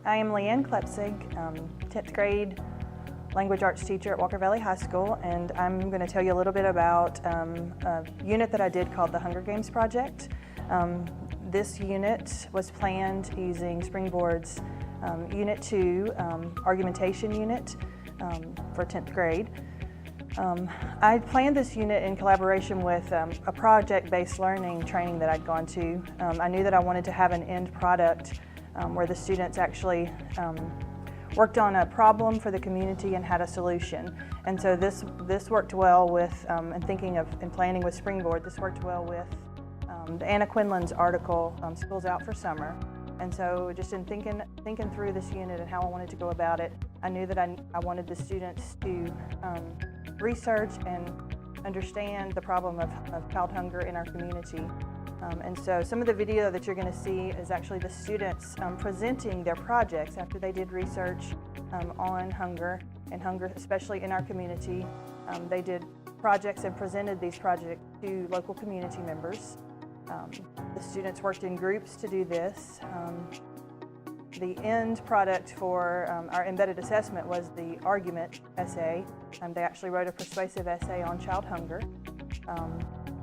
I am Leanne Klepzig, 10th grade language arts teacher at Walker Valley High School, and I'm going to tell you a little bit about a unit that I did called the Hunger Games Project. This unit was planned using Springboard's Unit 2 argumentation unit for 10th grade. I planned this unit in collaboration with a project-based learning training that I'd gone to. I knew that I wanted to have an end product where the students actually worked on a problem for the community and had a solution. And so this worked well with, and thinking of and planning with Springboard, this worked well with the Anna Quinlan's article, Schools Out for Summer. And so just in thinking through this unit and how I wanted to go about it, I knew that I wanted the students to research and understand the problem of child hunger in our community. And so some of the video that you're going to see is actually the students presenting their projects after they did research on hunger, and hunger especially in our community. They did projects and presented these projects to local community members. The students worked in groups to do this. The end product for our embedded assessment was the argument essay. They actually wrote a persuasive essay on child hunger.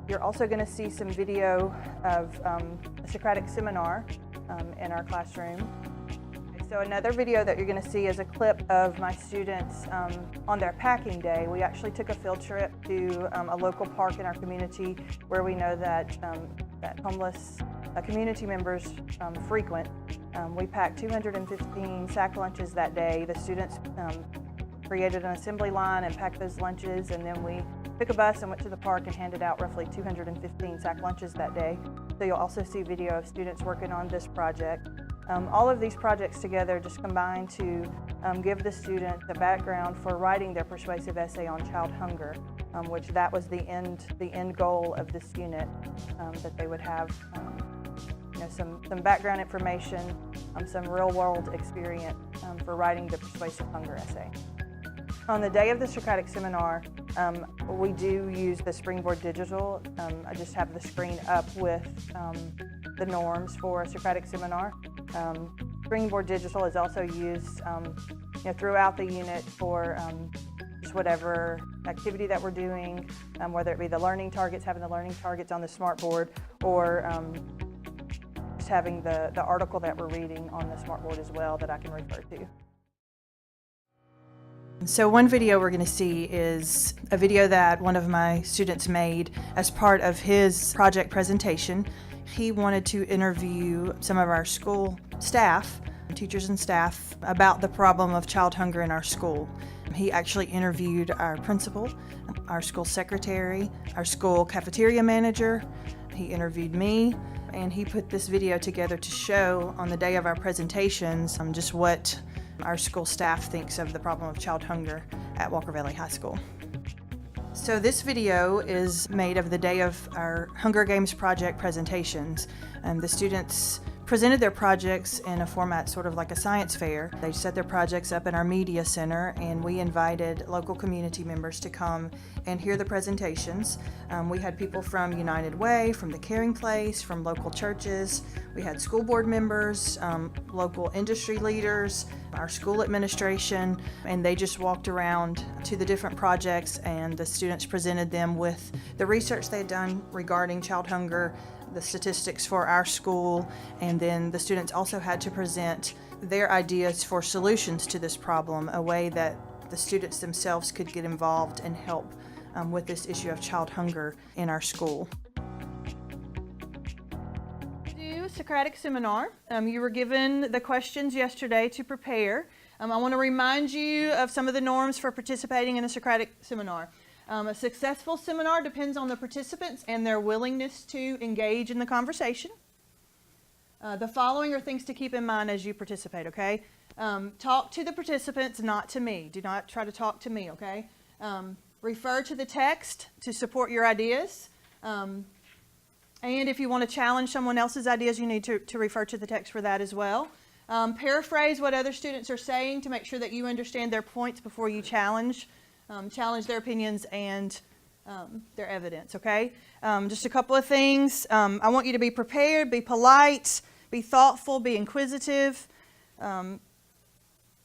You're also going to see some video of a Socratic seminar in our classroom. So another video that you're going to see is a clip of my students on their packing day. We actually took a field trip to a local park in our community where we know that homeless community members frequent. We packed 215 sack lunches that day. The students created an assembly line and packed those lunches, and then we took a bus and went to the park and handed out roughly 215 sack lunches that day. So you'll also see video of students working on this project. All of these projects together just combine to give the students a background for writing their persuasive essay on child hunger, which that was the end goal of this unit, that they would have some background information, some real-world experience for writing the persuasive hunger essay. On the day of the Socratic seminar, we do use the Springboard Digital. I just have the screen up with the norms for a Socratic seminar. Springboard Digital is also used throughout the unit for just whatever activity that we're doing, whether it be the learning targets, having the learning targets on the smartboard, or just having the article that we're reading on the smartboard as well that I can refer to. So one video we're going to see is a video that one of my students made as part of his project presentation. He wanted to interview some of our school staff, teachers and staff, about the problem of child hunger in our school. He actually interviewed our principal, our school secretary, our school cafeteria manager. He interviewed me, and he put this video together to show on the day of our presentations just what our school staff thinks of the problem of child hunger at Walker Valley High School. So this video is made of the day of our Hunger Games Project presentations. The students presented their projects in a format sort of like a science fair. They set their projects up in our media center, and we invited local community members to come and hear the presentations. We had people from United Way, from the Caring Place, from local churches. We had school board members, local industry leaders, our school administration, and they just walked around to the different projects, and the students presented them with the research they had done regarding child hunger, the statistics for our school, and then the students also had to present their ideas for solutions to this problem, a way that the students themselves could get involved and help with this issue of child hunger in our school. Do a Socratic seminar. You were given the questions yesterday to prepare. I want to remind you of some of the norms for participating in a Socratic seminar. A successful seminar depends on the participants and their willingness to engage in the conversation. The following are things to keep in mind as you participate, okay? Talk to the participants, not to me. Do not try to talk to me, okay? Refer to the text to support your ideas. And if you want to challenge someone else's ideas, you need to refer to the text for that as well. Paraphrase what other students are saying to make sure that you understand their points before you challenge their opinions and their evidence, okay? Just a couple of things. I want you to be prepared, be polite, be thoughtful, be inquisitive.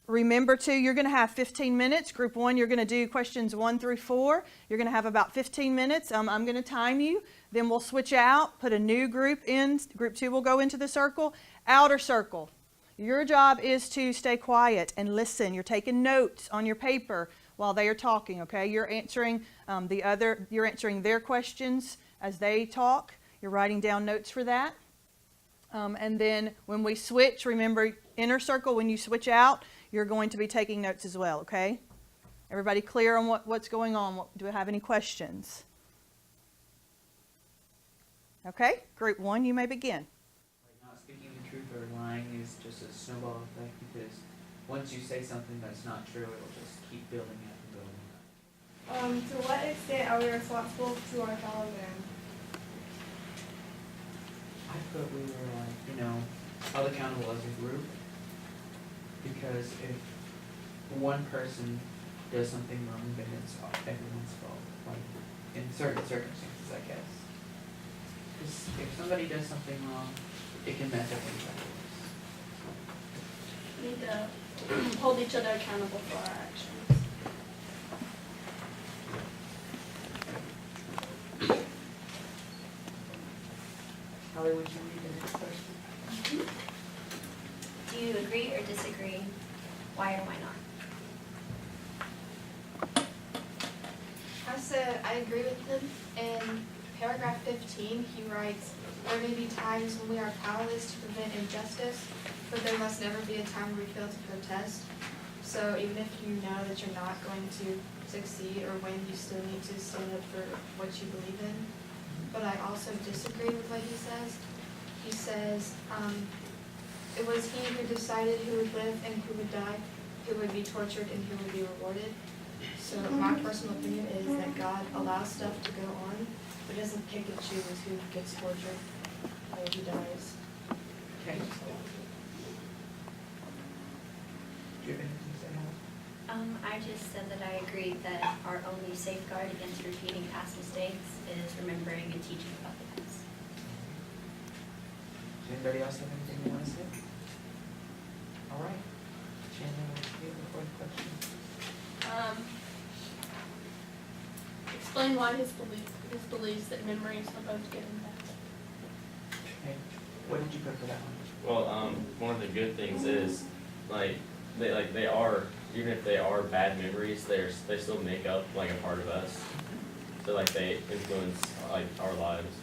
Remember too, you're going to have 15 minutes. Group 1, you're going to do questions 1 through 4. You're going to have about 15 minutes. I'm going to time you. Then we'll switch out, put a new group in. Group 2 will go into the circle. Outer circle. Your job is to stay quiet and listen. You're taking notes on your paper while they are talking, okay? You're answering you're answering their questions as they talk. You're writing down notes for that. And then when we switch, remember, inner circle, when you switch out, you're going to be taking notes as well, okay? Everybody clear on what's going on? Do we have any questions? Okay, group 1, you may begin. Not speaking the truth or lying is just a snowball effect, because once you say something that's not true, it'll just keep building up and building up. To what extent are we responsible to our fellow man? I thought we were held accountable as a group, because if one person does something wrong, then it's everyone's fault, like in certain circumstances, I guess. Because if somebody does something wrong, it can mess everything. We need to hold each other accountable for our actions. Holly, would you read the next question? Do you agree or disagree? Why or why not? I said I agree with him. In paragraph 15, he writes, "There may be times when we are powerless to prevent injustice, but there must never be a time where we fail to protest." So even if you know that you're not going to succeed or win, you still need to stand up for what you believe in. But I also disagree with what he says. He says, it was he who decided who would live and who would die, who would be tortured and who would be rewarded. So my personal opinion is that God allows stuff to go on, but doesn't pick and choose who gets tortured or who dies. Okay. Do you have anything to say, Holly? I just said that I agree that our only safeguard against repeating past mistakes is remembering and teaching about the past. Does anybody else have anything they want to say? All right. Chandler, you have a question? Explain why his beliefs that memory is supposed to get him back. Okay. What did you put for that one? Well, one of the good things is, they are, even if they are bad memories, they still make up like a part of us. So like they influence like our lives.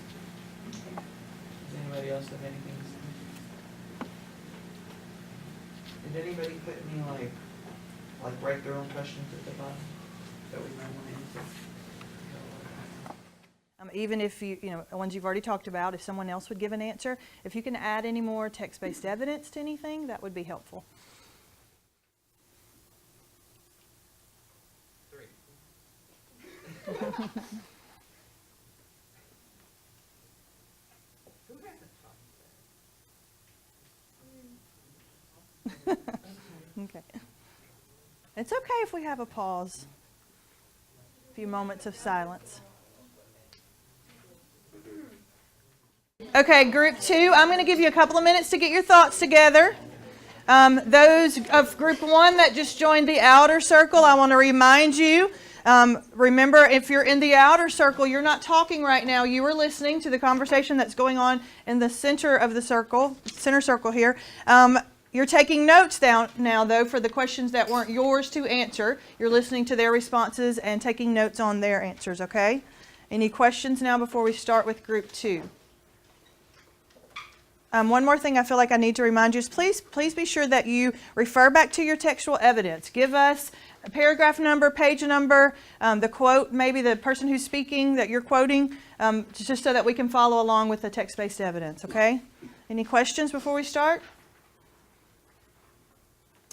Does anybody else have anything to say? Did anybody put any like write their own questions at the bottom that we might want to answer? Even if the ones you've already talked about, if someone else would give an answer, if you can add any more text-based evidence to anything, that would be helpful. Okay. It's okay if we have a pause. A few moments of silence. Okay, group 2, I'm going to give you a couple of minutes to get your thoughts together. Those of group 1 that just joined the outer circle, I want to remind you, remember, if you're in the outer circle, you're not talking right now. You are listening to the conversation that's going on in the center of the circle, center circle here. You're taking notes down now, though, for the questions that weren't yours to answer. You're listening to their responses and taking notes on their answers, okay? Any questions now before we start with group 2? One more thing I feel like I need to remind you is please be sure that you refer back to your textual evidence. Give us a paragraph number, page number, the quote, maybe the person who's speaking that you're quoting, just so that we can follow along with the text-based evidence, okay? Any questions before we start?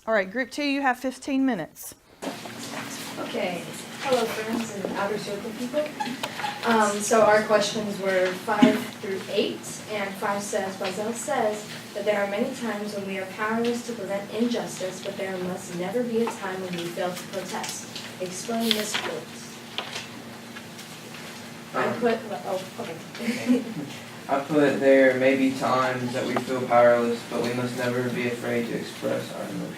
All right, group 2, you have 15 minutes. Okay, hello friends and outer circle people. So our questions were 5 through 8, and 5 says, Bazel says that there are many times when we are powerless to prevent injustice, but there must never be a time when we fail to protest. Explain this quote. I put there may be times that we feel powerless, but we must never be afraid to express our emotions.